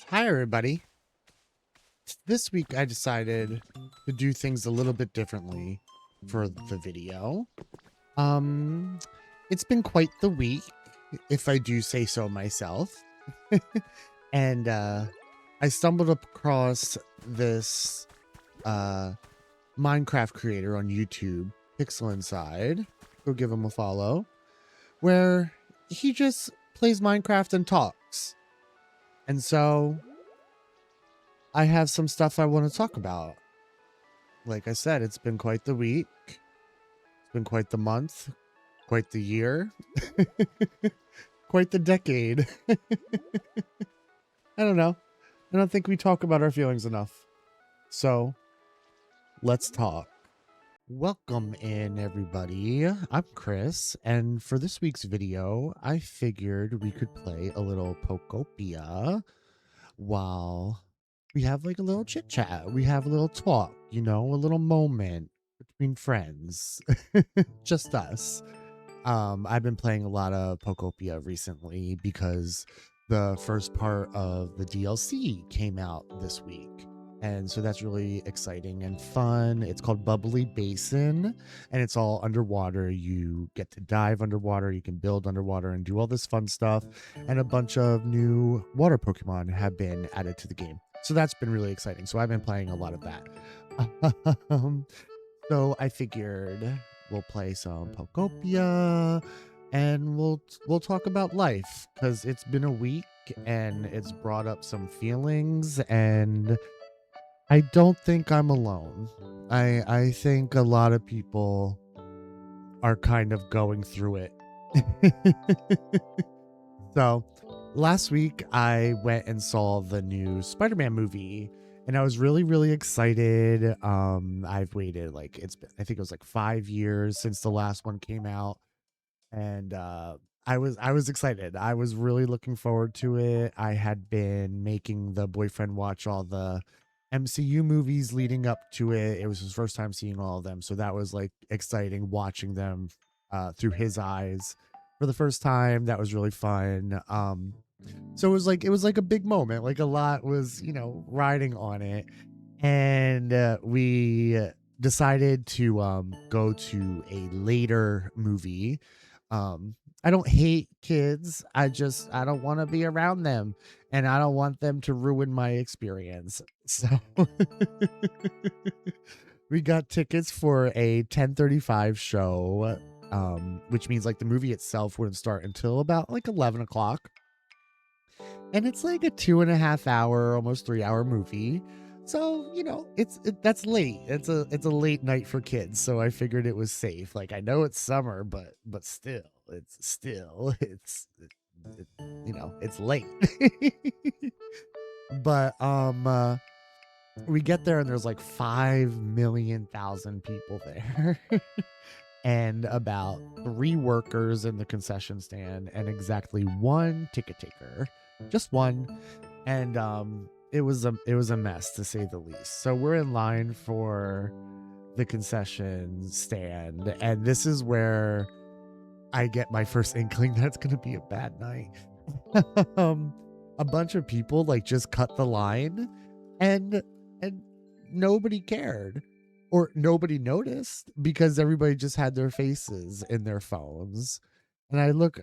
Hi, everybody. This week I decided to do things a little bit differently for the video. Um, it's been quite the week, if I do say so myself. And I stumbled across this uh, Minecraft creator on YouTube, PIXELENDSIDE. Go give him a follow, where he just plays Minecraft and talks. And so I have some stuff I want to talk about. Like I said, it's been quite the week. It's been quite the month, quite the year, quite the decade. I don't know. I don't think we talk about our feelings enough. So let's talk. Welcome in, everybody. I'm Chris, and for this week's video, I figured we could play a little Pokopia while we have like a little chit chat. We have a little talk, a little moment between friends. Just us. I've been playing a lot of Pokopia recently because the first part of the DLC came out this week. And so that's really exciting and fun. It's called Bubbly Basin, and it's all underwater. You get to dive underwater, you can build underwater and do all this fun stuff. And a bunch of new water Pokemon have been added to the game. So that's been really exciting. So I've been playing a lot of that. So I figured we'll play some Pokopia and we'll talk about life, because it's been a week and it's brought up some feelings, and I don't think I'm alone. I think a lot of people are kind of going through it. So last week I went and saw the new Spider-Man movie, and I was really, really excited. I've waited I think it was like 5 years since the last one came out. And I was excited. I was really looking forward to it. I had been making the boyfriend watch all the MCU movies leading up to it. It was his first time seeing all of them, so that was like exciting, watching them through his eyes for the first time. That was really fun. So it was like a big moment. Like a lot was, riding on it. And we decided to go to a later movie. I don't hate kids. I don't want to be around them, and I don't want them to ruin my experience. So we got tickets for a 10:35 show, which means like the movie itself wouldn't start until about like 11 o'clock. And it's like a 2.5 hour, almost 3 hour movie. So, that's late. It's a late night for kids. So I figured it was safe. Like, I know it's summer, but still, it's late. But we get there and there's like 5,000,000 people there. And about 3 workers in the concession stand and exactly 1 ticket taker. Just 1. And it was a mess, to say the least. So we're in line for the concession stand, and this is where I get my first inkling that it's gonna be a bad night. A bunch of people like just cut the line, and nobody cared, or nobody noticed, because everybody just had their faces in their phones. And I look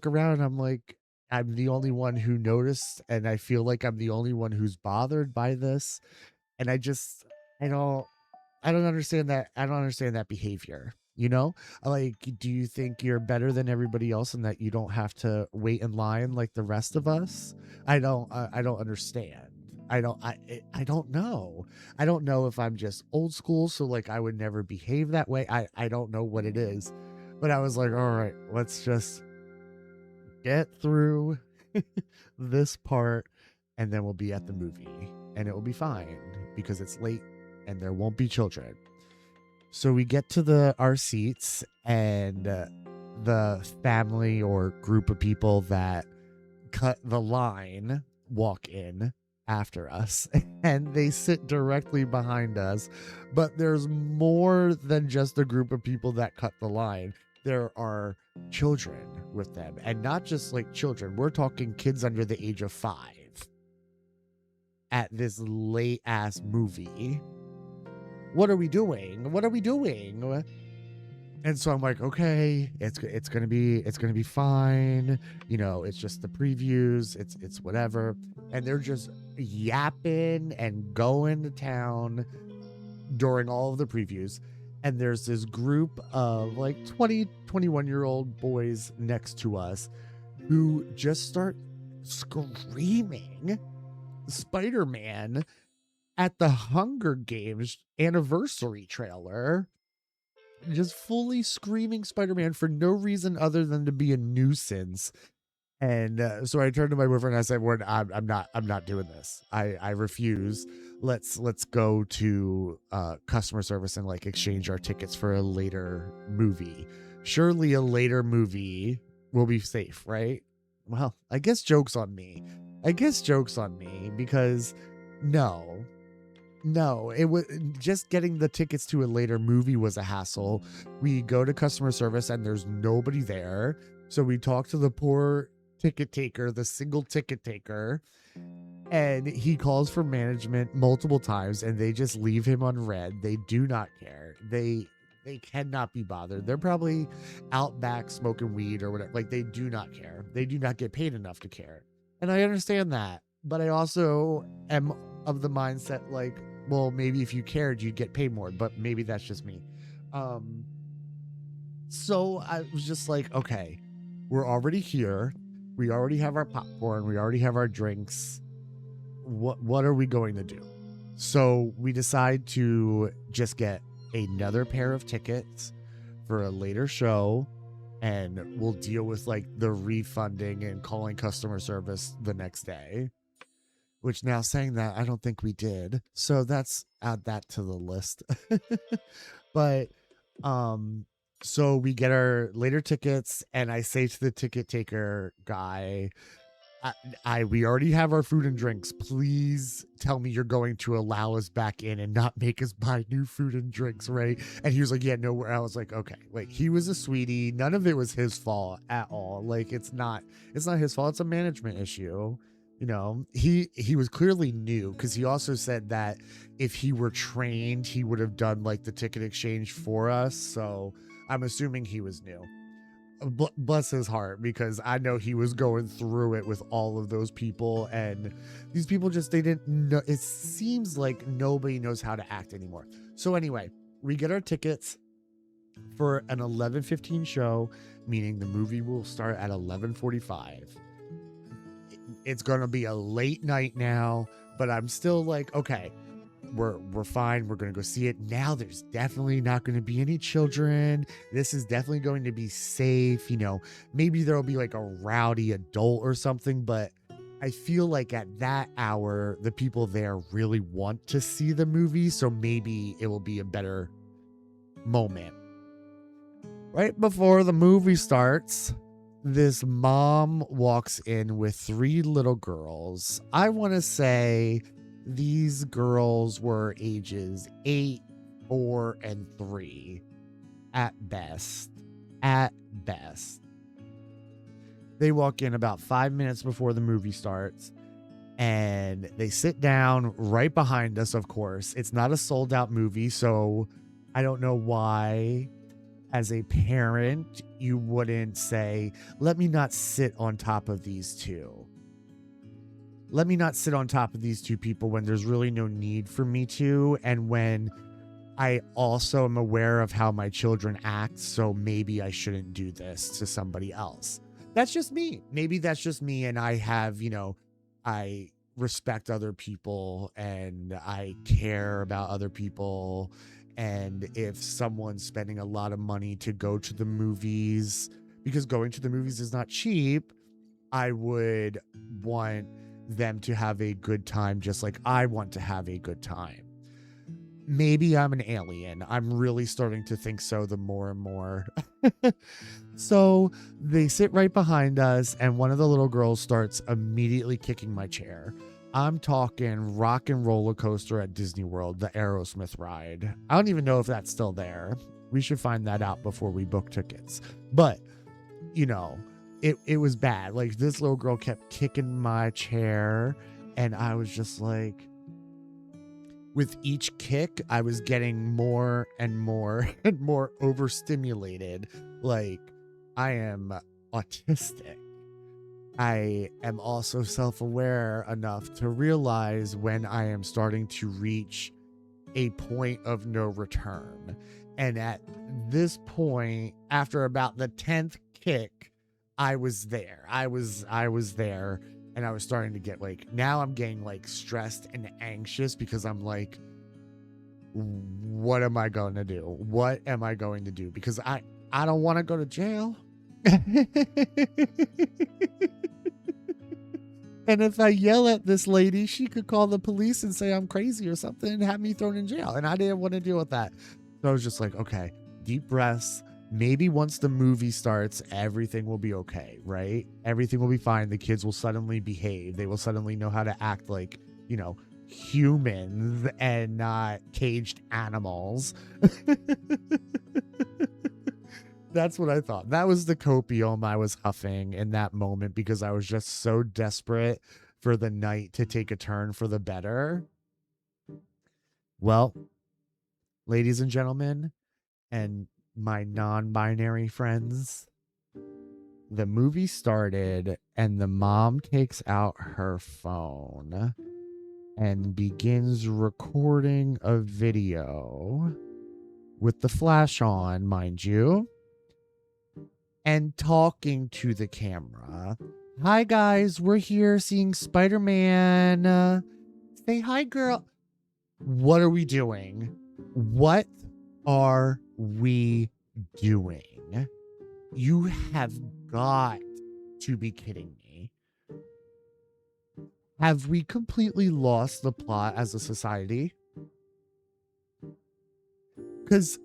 around and I'm like, I'm the only one who noticed, and I feel like I'm the only one who's bothered by this. And I don't I don't understand that. I don't understand that behavior. Like, do you think you're better than everybody else and that you don't have to wait in line like the rest of us? I don't understand. I don't know. I don't know if I'm just old school, so like I would never behave that way. I don't know what it is. But I was like, all right, let's just get through this part, and then we'll be at the movie, and it will be fine because it's late and there won't be children. So we get to our seats, and the family or group of people that cut the line walk in after us, and they sit directly behind us. But there's more than just a group of people that cut the line. There are children with them, and not just like children. We're talking kids under the age of 5. at this late ass movie. What are we doing? What are we doing? And so I'm like, okay, it's gonna be fine. You know, it's just the previews. It's whatever. And they're just yapping and going to town during all of the previews. And there's this group of like 20, 21-year-old boys next to us who just start screaming Spider-Man at the Hunger Games anniversary trailer. Just fully screaming Spider-Man for no reason other than to be a nuisance. And so I turned to my boyfriend and I said, I'm not doing this. I refuse. Let's go to customer service and like exchange our tickets for a later movie. Surely a later movie will be safe, right? Well, I guess joke's on me. Because no, it was just getting the tickets to a later movie was a hassle. We go to customer service and there's nobody there. So we talk to the poor ticket taker, the single ticket taker, and he calls for management multiple times and they just leave him on red. They do not care. They cannot be bothered. They're probably out back smoking weed or whatever. Like, they do not care. They do not get paid enough to care. And I understand that. But I also am of the mindset like, well, maybe if you cared, you'd get paid more. But maybe that's just me. So I was just like, okay, we're already here. We already have our popcorn. We already have our drinks. What are we going to do? So we decide to just get another pair of tickets for a later show, and we'll deal with like the refunding and calling customer service the next day. Which, now saying that, I don't think we did. So that's, add that to the list. But so we get our later tickets, and I say to the ticket taker guy, we already have our food and drinks. Please tell me you're going to allow us back in and not make us buy new food and drinks, right? And he was like, yeah, no. I was like, okay. Like, he was a sweetie. None of it was his fault at all. Like, it's not his fault. It's a management issue. You know, he was clearly new, because he also said that if he were trained, he would have done like the ticket exchange for us. So I'm assuming he was new. Bless his heart, because I know he was going through it with all of those people, and these people just, they didn't know. It seems like nobody knows how to act anymore. So anyway, we get our tickets for an 11:15 show, meaning the movie will start at 11:45. It's gonna be a late night now, but I'm still like, okay, we're fine. We're gonna go see it now. There's definitely not going to be any children. This is definitely going to be safe. You know, maybe there'll be like a rowdy adult or something, but I feel like at that hour, the people there really want to see the movie, so maybe it will be a better moment. Right before the movie starts, this mom walks in with 3 little girls. I want to say these girls were ages 8, 4, and 3 at best. At best. They walk in about 5 minutes before the movie starts, and they sit down right behind us, of course. It's not a sold out movie, so I don't know why, as a parent, you wouldn't say, let me not sit on top of these two. Let me not sit on top of these 2 people when there's really no need for me to, and when I also am aware of how my children act, so maybe I shouldn't do this to somebody else. That's just me. Maybe that's just me, and I have, I respect other people, and I care about other people, and if someone's spending a lot of money to go to the movies, because going to the movies is not cheap, I would want them to have a good time just like I want to have a good time. Maybe I'm an alien. I'm really starting to think so the more and more. So they sit right behind us, and one of the little girls starts immediately kicking my chair. I'm talking rock and roller coaster at Disney World, the Aerosmith ride. I don't even know if that's still there. We should find that out before we book tickets. But, it was bad. Like, this little girl kept kicking my chair, and I was just like, with each kick, I was getting more and more and more overstimulated. Like, I am autistic. I am also self-aware enough to realize when I am starting to reach a point of no return. And at this point, after about the 10th kick, I was there. I was there, and I was starting to get like, now I'm getting like stressed and anxious because I'm like, what am I going to do? What am I going to do? Because I don't want to go to jail. And if I yell at this lady, she could call the police and say I'm crazy or something and have me thrown in jail. And I didn't want to deal with that. So I was just like, okay, deep breaths. Maybe once the movie starts, everything will be okay, right? Everything will be fine. The kids will suddenly behave. They will suddenly know how to act like, you know, humans and not caged animals. That's what I thought. That was the copium I was huffing in that moment because I was just so desperate for the night to take a turn for the better. Well, ladies and gentlemen, and my non-binary friends, the movie started and the mom takes out her phone and begins recording a video with the flash on, mind you, and talking to the camera. Hi guys, we're here seeing Spider-Man. Say hi, girl. What are we doing? What are we doing? You have got to be kidding me. Have we completely lost the plot as a society? Because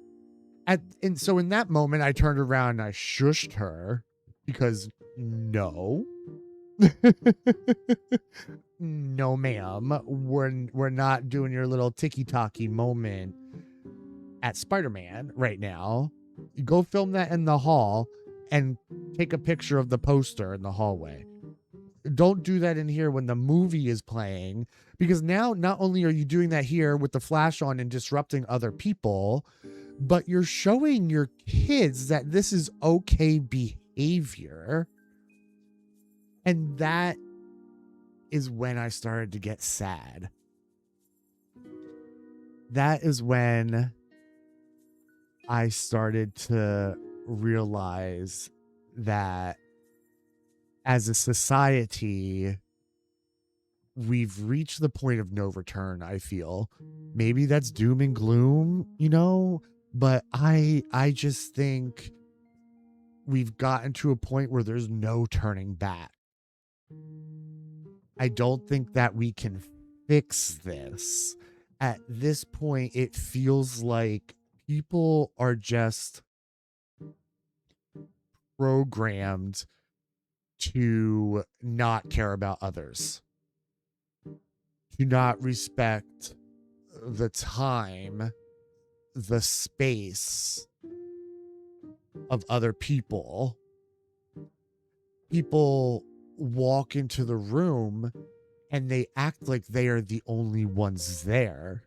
so in that moment, I turned around and I shushed her because no. No, ma'am. We're not doing your little ticky-tacky moment at Spider-Man right now. You go film that in the hall and take a picture of the poster in the hallway. Don't do that in here when the movie is playing, because now not only are you doing that here with the flash on and disrupting other people, but you're showing your kids that this is okay behavior. And that is when I started to get sad. That is when I started to realize that as a society, we've reached the point of no return, I feel. Maybe that's doom and gloom, you know, but I just think we've gotten to a point where there's no turning back. I don't think that we can fix this. At this point, it feels like people are just programmed to not care about others, to not respect the time, the space of other people. People walk into the room and they act like they are the only ones there.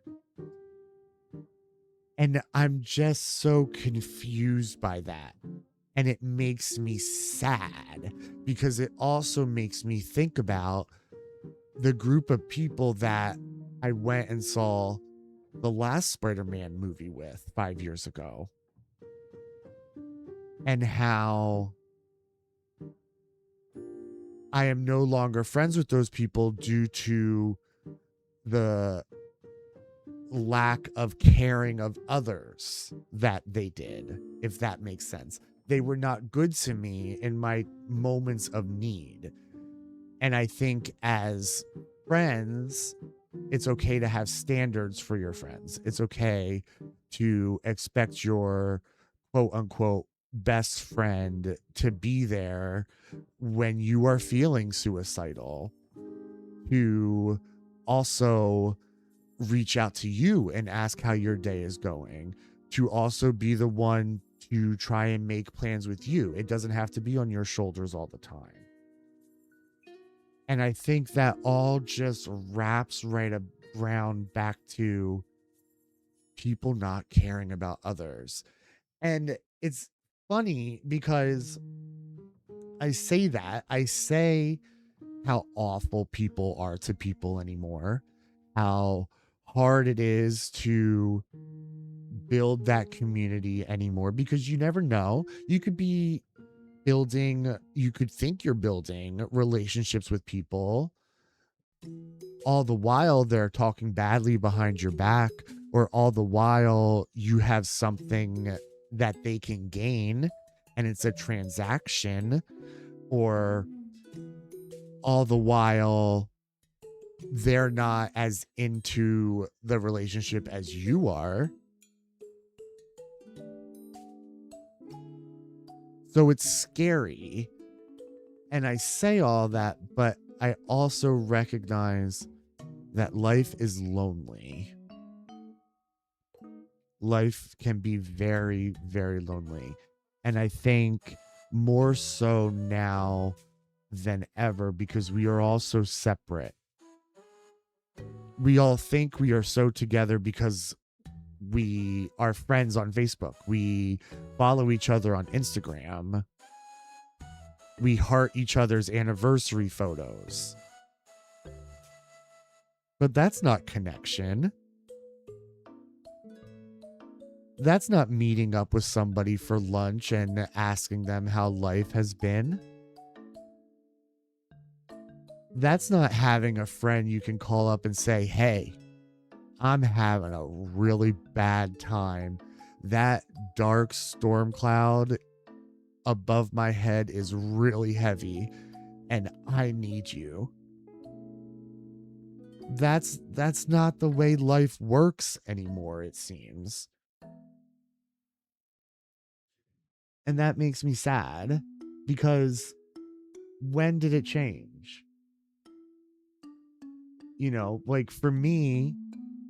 And I'm just so confused by that. And it makes me sad because it also makes me think about the group of people that I went and saw the last Spider-Man movie with 5 years ago. And how I am no longer friends with those people due to the lack of caring of others that they did, if that makes sense. They were not good to me in my moments of need. And I think as friends, it's okay to have standards for your friends. It's okay to expect your quote unquote best friend to be there when you are feeling suicidal, to also reach out to you and ask how your day is going, to also be the one to try and make plans with you. It doesn't have to be on your shoulders all the time. And I think that all just wraps right ground back to people not caring about others. And it's funny because I say how awful people are to people anymore, how hard it is to build that community anymore, because you never know. You could be you could think you're building relationships with people, all the while they're talking badly behind your back, or all the while you have something that they can gain and it's a transaction, or all the while they're not as into the relationship as you are. So it's scary. And I say all that, but I also recognize that life is lonely. Life can be very, very lonely. And I think more so now than ever, because we are all so separate. We all think we are so together because we are friends on Facebook. We follow each other on Instagram. We heart each other's anniversary photos. But that's not connection. That's not meeting up with somebody for lunch and asking them how life has been. That's not having a friend you can call up and say, hey, I'm having a really bad time. That dark storm cloud above my head is really heavy and I need you. That's not the way life works anymore, it seems. And that makes me sad, because when did it change? You know, like for me,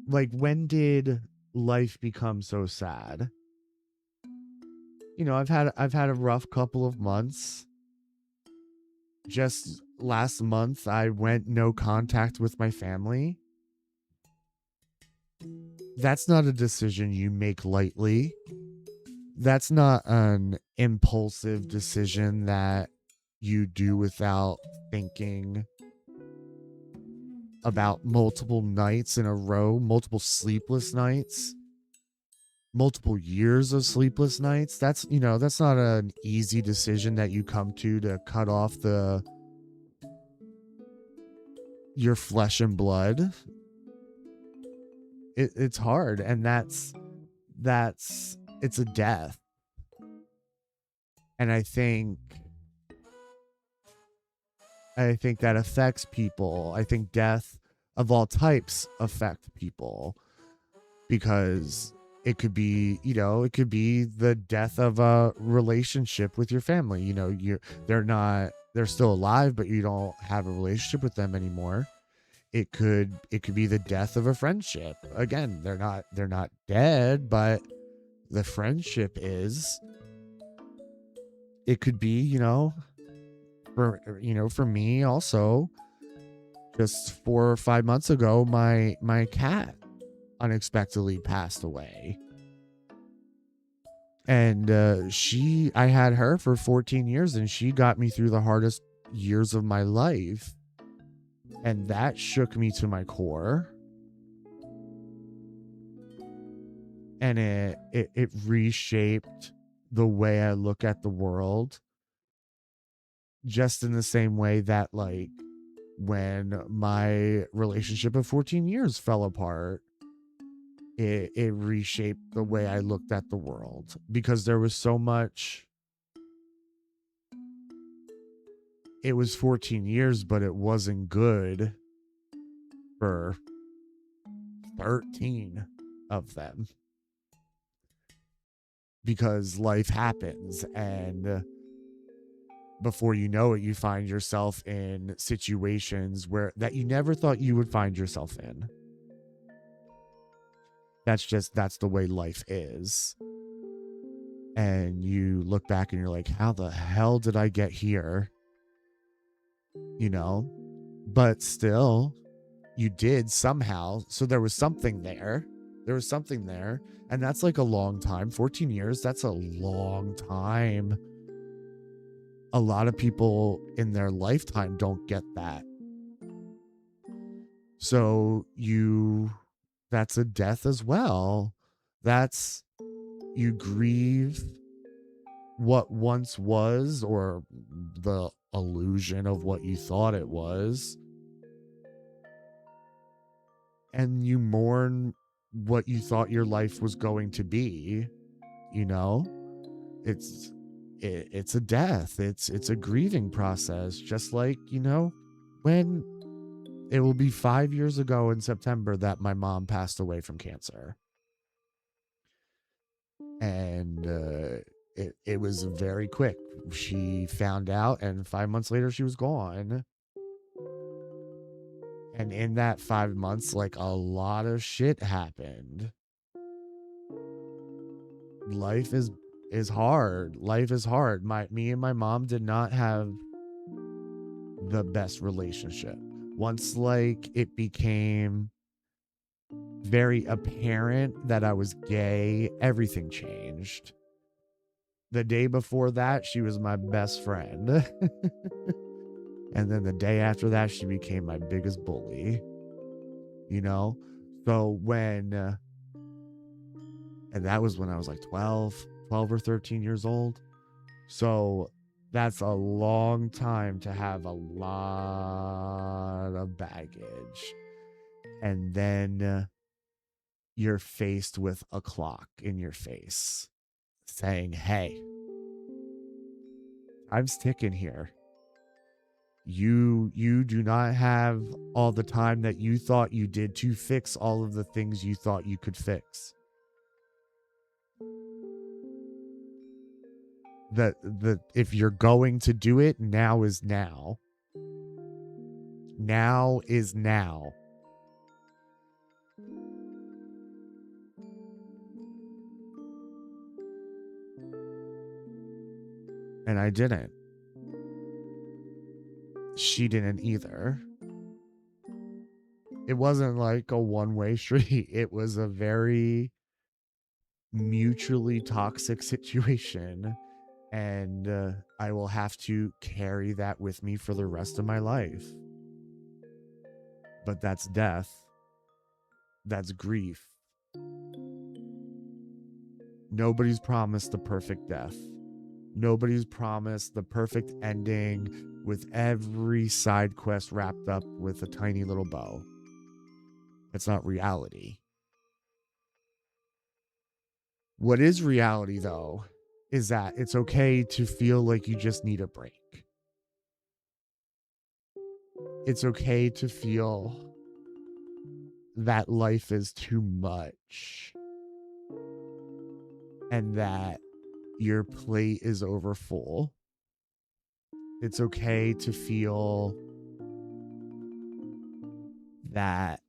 like when did life become so sad? You know, I've had a rough couple of months. Just last month I went no contact with my family. That's not a decision you make lightly. That's not an impulsive decision that you do without thinking about multiple nights in a row, multiple sleepless nights, multiple years of sleepless nights. That's, you know, that's not an easy decision that you come to cut off your flesh and blood. It's hard, and it's a death. And I think that affects people. I think death of all types affect people, because it could be, you know, it could be the death of a relationship with your family. You know, they're still alive, but you don't have a relationship with them anymore. It could be the death of a friendship. Again, they're not dead, but the friendship is. It could be, you know, for me also, just 4 or 5 months ago, my cat unexpectedly passed away. And I had her for 14 years, and she got me through the hardest years of my life. And that shook me to my core. And it reshaped the way I look at the world. Just in the same way that, like, when my relationship of 14 years fell apart, it reshaped the way I looked at the world, because there was so much. It was 14 years, but it wasn't good for 13 of them, because life happens, and before you know it, you find yourself in situations that you never thought you would find yourself in. That's the way life is. And you look back and you're like, how the hell did I get here? You know, but still, you did somehow. So there was something there. There was something there. And that's like a long time. 14 years, that's a long time. A lot of people in their lifetime don't get that. So that's a death as well. That's, you grieve what once was, or the illusion of what you thought it was, and you mourn what you thought your life was going to be. You know, it's a death. It's a grieving process, just like, you know, when it will be 5 years ago in September that my mom passed away from cancer. And it was very quick. She found out, and 5 months later she was gone. And in that 5 months, like, a lot of shit happened. Life is hard. Life is hard. Me and my mom did not have the best relationship. Once, like, it became very apparent that I was gay, everything changed. The day before that, she was my best friend. And then the day after that, she became my biggest bully. You know? So when... and that was when I was like 12 or 13 years old. So that's a long time to have a lot of baggage. And then you're faced with a clock in your face saying, hey, time's ticking here. You do not have all the time that you thought you did to fix all of the things you thought you could fix. If you're going to do it, now is now. Now is now. And I didn't. She didn't either. It wasn't like a one-way street. It was a very mutually toxic situation. And I will have to carry that with me for the rest of my life. But that's death. That's grief. Nobody's promised the perfect death. Nobody's promised the perfect ending with every side quest wrapped up with a tiny little bow. It's not reality. What is reality, though, is that it's okay to feel like you just need a break. It's okay to feel that life is too much and that your plate is over full. It's okay to feel that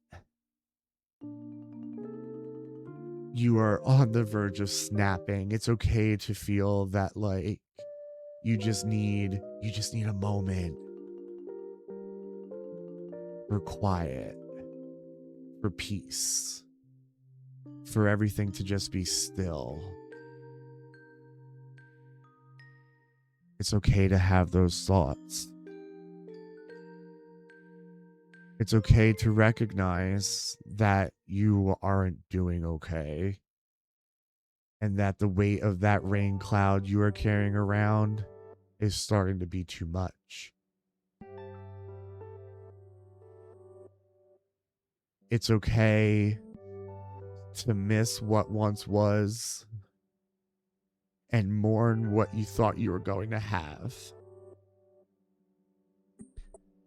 you are on the verge of snapping. It's okay to feel that, like, you just need a moment for quiet, for peace, for everything to just be still. It's okay to have those thoughts. It's okay to recognize that you aren't doing okay, and that the weight of that rain cloud you are carrying around is starting to be too much. It's okay to miss what once was and mourn what you thought you were going to have.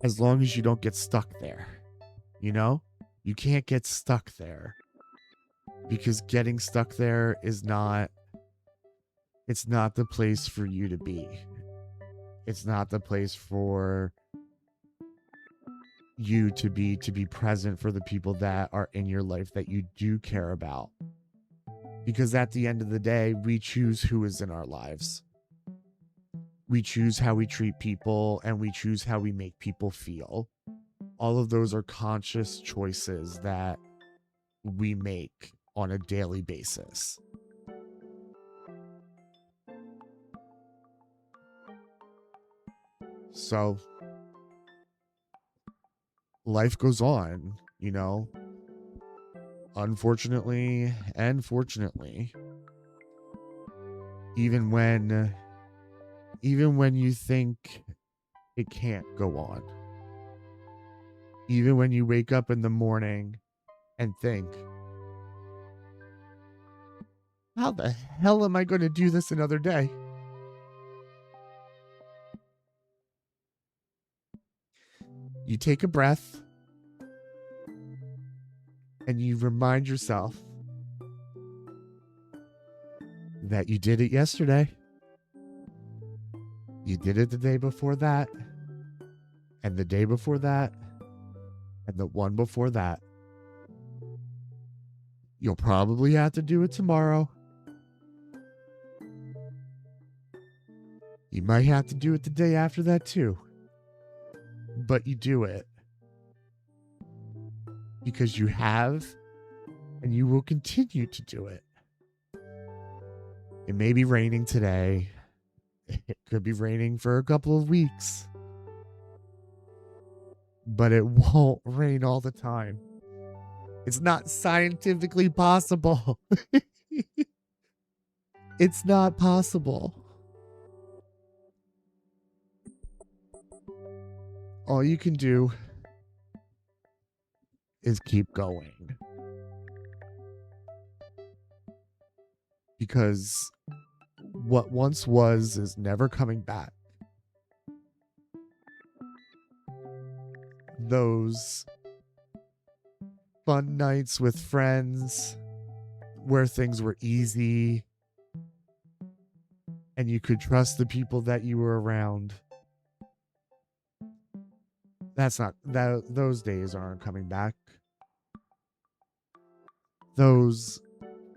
As long as you don't get stuck there, you know? You can't get stuck there, because getting stuck there is not, it's not the place for you to be. It's not the place for you to be present for the people that are in your life that you do care about. Because at the end of the day, we choose who is in our lives. We choose how we treat people, and we choose how we make people feel. all of those are conscious choices that we make on a daily basis. So life goes on, you know, unfortunately and fortunately. Even when you think it can't go on. Even when you wake up in the morning and think, how the hell am I going to do this another day? You take a breath and you remind yourself that you did it yesterday. You did it the day before that, and the day before that, and the one before that. You'll probably have to do it tomorrow. You might have to do it the day after that too. But you do it. Because you have, and you will continue to do it. It may be raining today. It could be raining for a couple of weeks. But it won't rain all the time. It's not scientifically possible. It's not possible. All you can do is keep going. Because what once was is never coming back. Those fun nights with friends where things were easy and you could trust the people that you were around. Those days aren't coming back. Those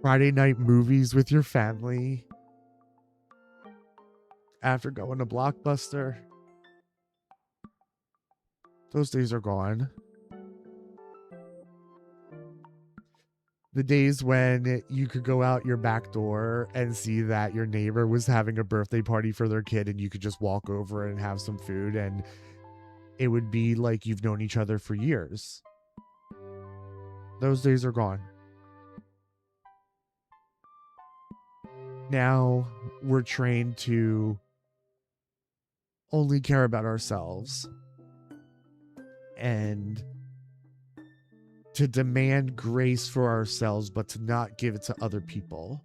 Friday night movies with your family after going to Blockbuster, those days are gone. The days when you could go out your back door and see that your neighbor was having a birthday party for their kid and you could just walk over and have some food and it would be like you've known each other for years. Those days are gone. Now we're trained to only care about ourselves and to demand grace for ourselves, but to not give it to other people.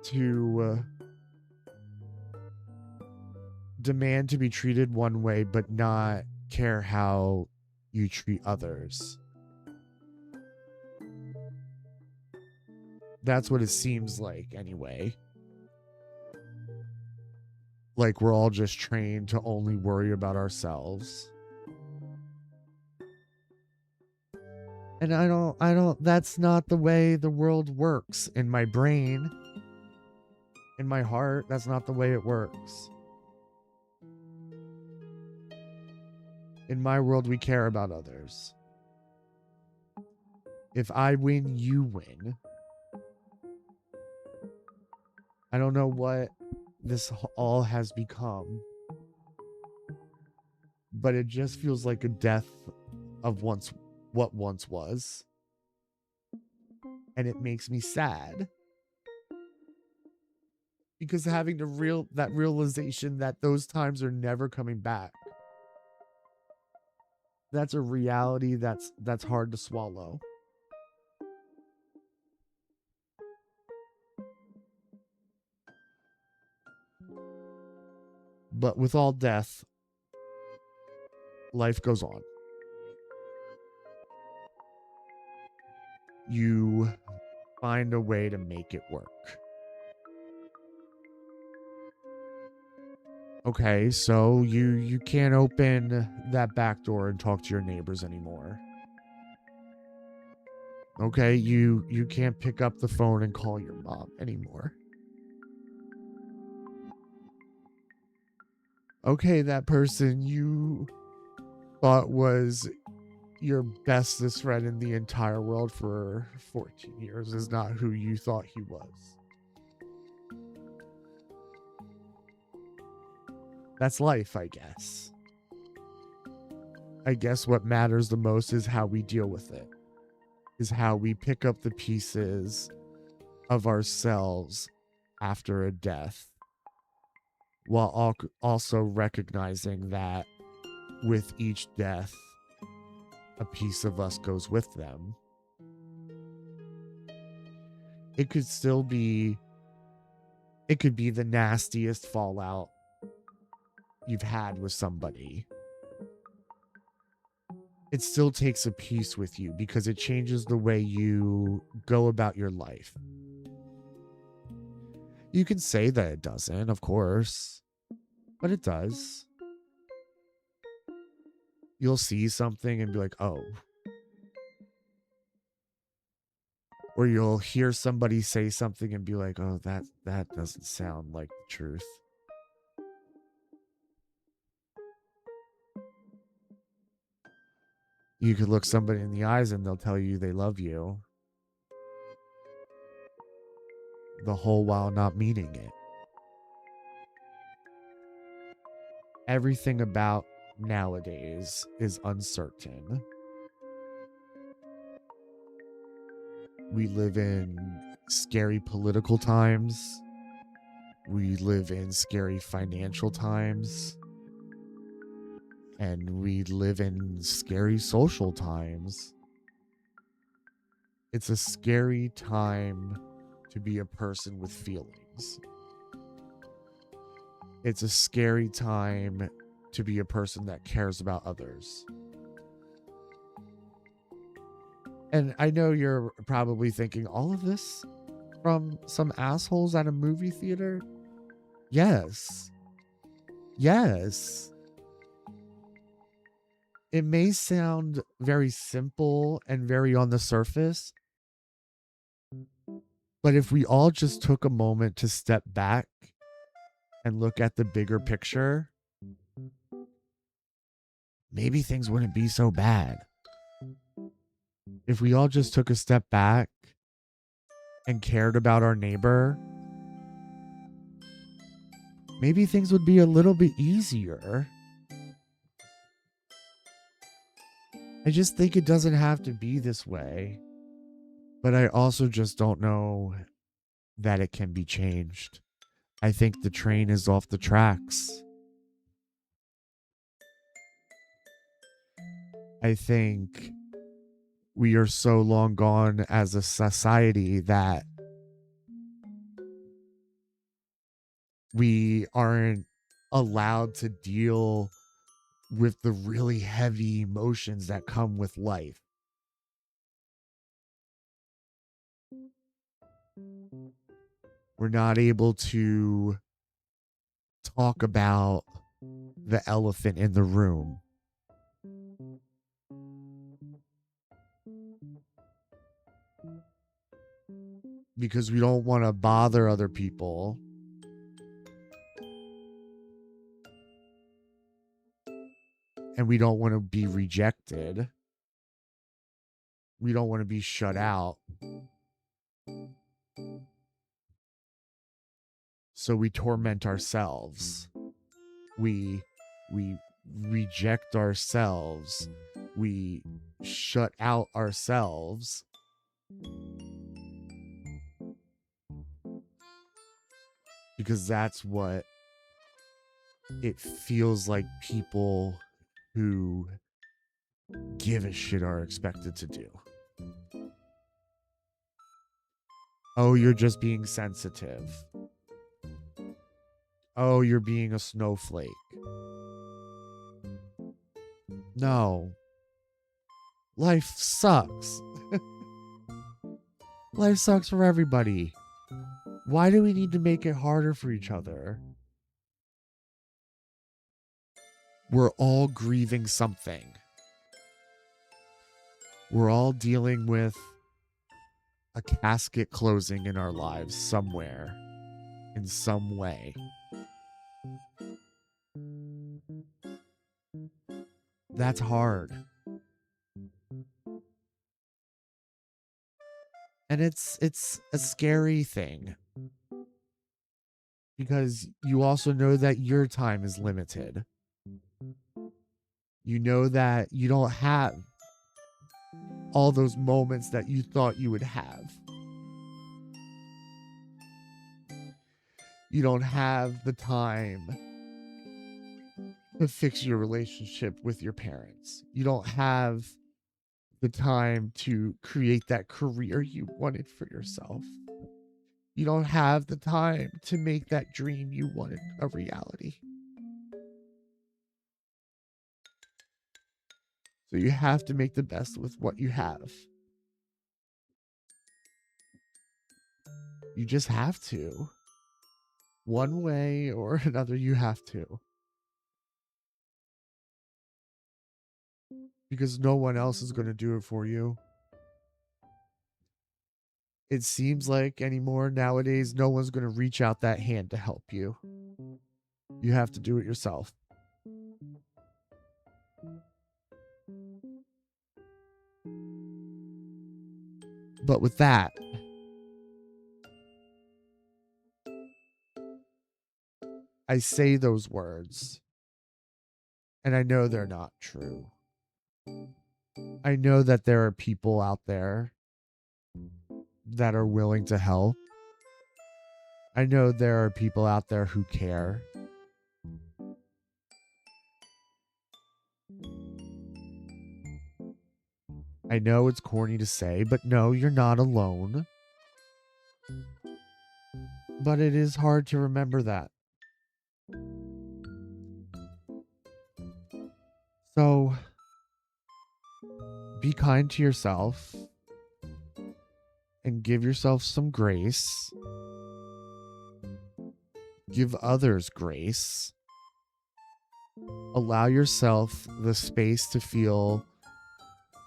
To demand to be treated one way, but not care how you treat others. That's what it seems like anyway. Like we're all just trained to only worry about ourselves. And I don't, that's not the way the world works. In my brain, in my heart, that's not the way it works. In my world, we care about others. If I win, you win. I don't know what this all has become, but it just feels like a death of what once was. And it makes me sad. Because having that realization that those times are never coming back. That's a reality that's hard to swallow. But with all death, life goes on. You find a way to make it work. Okay, so you can't open that back door and talk to your neighbors anymore. Okay, you can't pick up the phone and call your mom anymore. Okay, that person you thought was your bestest friend in the entire world for 14 years is not who you thought he was. That's life, I guess. I guess what matters the most is how we deal with it, is how we pick up the pieces of ourselves after a death, while also recognizing that with each death, a piece of us goes with them. It could be the nastiest fallout you've had with somebody. It still takes a piece with you because it changes the way you go about your life. You can say that it doesn't, of course, but it does. You'll see something and be like, oh. Or you'll hear somebody say something and be like, oh, that doesn't sound like the truth. You could look somebody in the eyes and they'll tell you they love you, the whole while not meaning it. Everything about nowadays is uncertain. We live in scary political times. We live in scary financial times. And we live in scary social times. It's a scary time to be a person with feelings. It's a scary time to be a person that cares about others. And I know you're probably thinking, all of this from some assholes at a movie theater? Yes. Yes. It may sound very simple and very on the surface, but if we all just took a moment to step back and look at the bigger picture, maybe things wouldn't be so bad. If we all just took a step back and cared about our neighbor, maybe things would be a little bit easier. I just think it doesn't have to be this way. But I also just don't know that it can be changed. I think the train is off the tracks. I think we are so long gone as a society that we aren't allowed to deal with the really heavy emotions that come with life. We're not able to talk about the elephant in the room. Because we don't want to bother other people. And we don't want to be rejected. We don't want to be shut out. So we torment ourselves. We reject ourselves. We shut out ourselves. Because that's what it feels like people who give a shit are expected to do. Oh, you're just being sensitive. Oh, you're being a snowflake. No. Life sucks. Life sucks for everybody. Why do we need to make it harder for each other? We're all grieving something. We're all dealing with a casket closing in our lives somewhere, in some way. That's hard. And it's a scary thing because you also know that your time is limited. You know that you don't have all those moments that you thought you would have. You don't have the time to fix your relationship with your parents. You don't have the time to create that career you wanted for yourself. You don't have the time to make that dream you wanted a reality. So you have to make the best with what you have. You just have to. One way or another, you have to. Because no one else is going to do it for you. It seems like anymore nowadays, no one's going to reach out that hand to help you. You have to do it yourself. But with that, I say those words, and I know they're not true. I know that there are people out there that are willing to help. I know there are people out there who care. I know it's corny to say, but no, you're not alone. But it is hard to remember that. So, be kind to yourself and give yourself some grace. Give others grace. Allow yourself the space to feel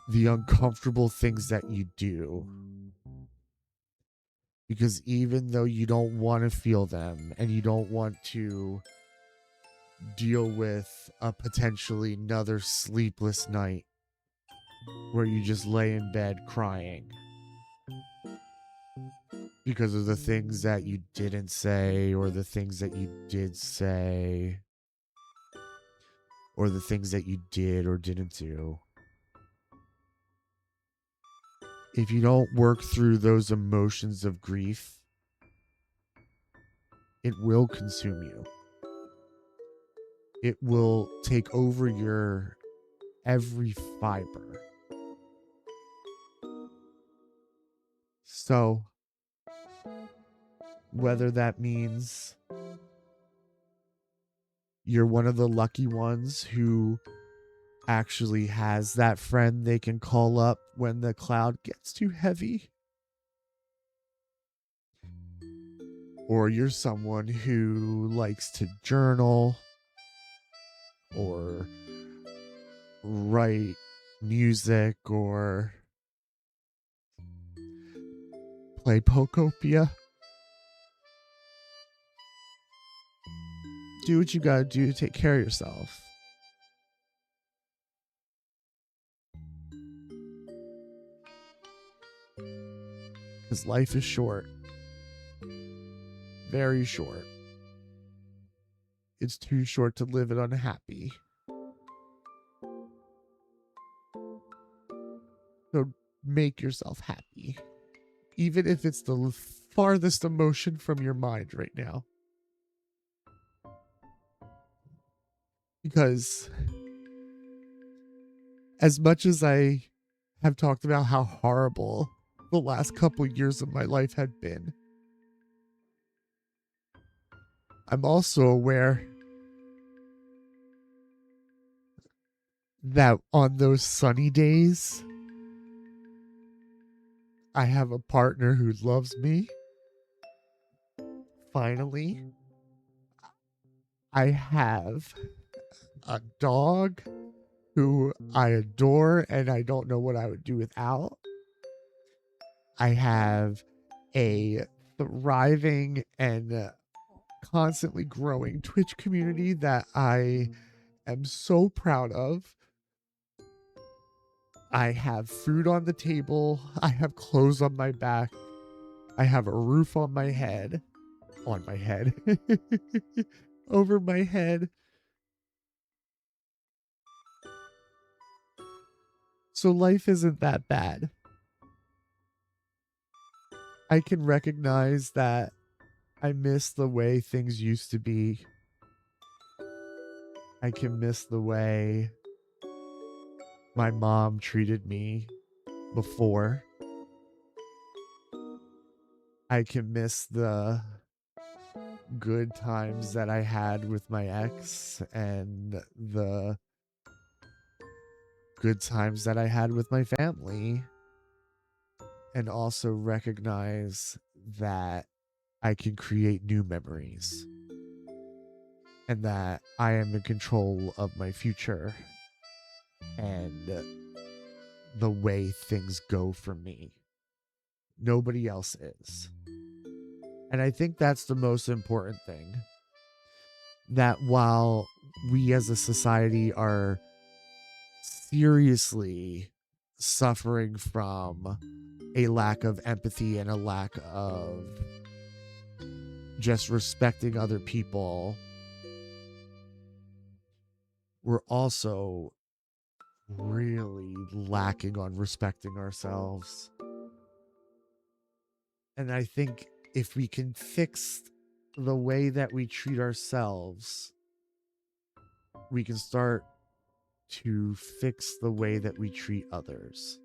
the uncomfortable things that you do. Because even though you don't want to feel them and you don't want to deal with a potentially another sleepless night where you just lay in bed crying because of the things that you didn't say or the things that you did say or the things that you did or didn't do. If you don't work through those emotions of grief, it will consume you. It will take over your every fiber. So, whether that means you're one of the lucky ones who actually has that friend they can call up when the cloud gets too heavy, or you're someone who likes to journal or write music or play Pokopia, do what you gotta do to take care of yourself. Because life is short. Very short. It's too short to live it unhappy. So make yourself happy. Even if it's the farthest emotion from your mind right now. Because as much as I have talked about how horrible the last couple years of my life had been, I'm also aware that on those sunny days, I have a partner who loves me. Finally, I have a dog who I adore and I don't know what I would do without. I have a thriving and constantly growing Twitch community that I am so proud of. I have food on the table. I have clothes on my back. I have a roof on my head. On my head. Over my head. So life isn't that bad. I can recognize that I miss the way things used to be. I can miss the way my mom treated me before. I can miss the good times that I had with my ex and the good times that I had with my family. And also recognize that I can create new memories and that I am in control of my future and the way things go for me. Nobody else is. And I think that's the most important thing. That while we as a society are seriously suffering from a lack of empathy and a lack of just respecting other people, we're also really lacking on respecting ourselves. And I think if we can fix the way that we treat ourselves, we can start to fix the way that we treat others.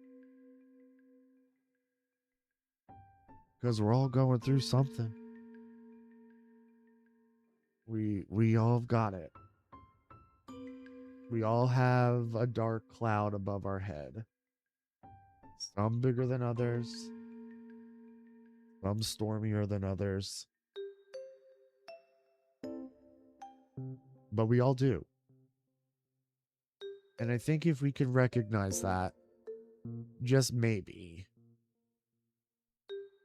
Because we're all going through something. We all have got it. We all have a dark cloud above our head. Some bigger than others. Some stormier than others. But we all do. And I think if we can recognize that, just maybe,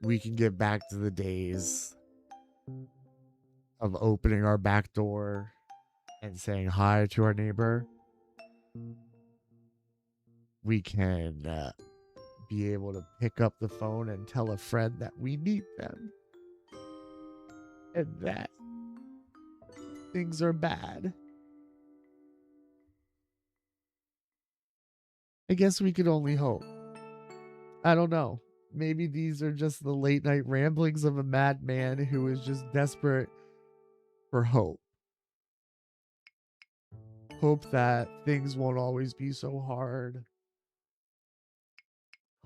we can get back to the days of opening our back door and saying hi to our neighbor. We can be able to pick up the phone and tell a friend that we need them and that things are bad. I guess we could only hope. I don't know. Maybe these are just the late night ramblings of a madman who is just desperate for hope. Hope that things won't always be so hard.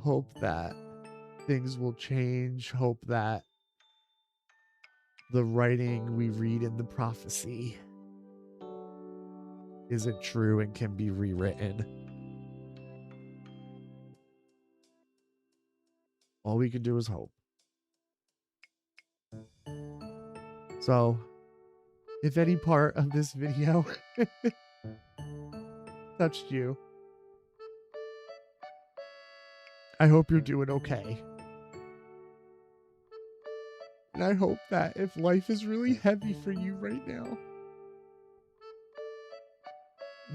Hope that things will change. Hope that the writing we read in the prophecy isn't true and can be rewritten. All we can do is hope. So, if any part of this video touched you, I hope you're doing okay. And I hope that if life is really heavy for you right now,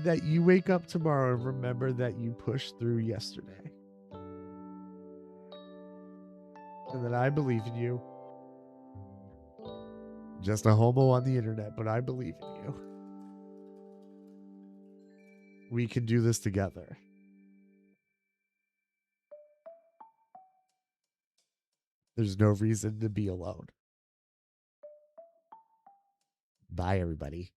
that you wake up tomorrow and remember that you pushed through yesterday. And that I believe in you. Just a homo on the internet, but I believe in you. We can do this together. There's no reason to be alone. Bye, everybody.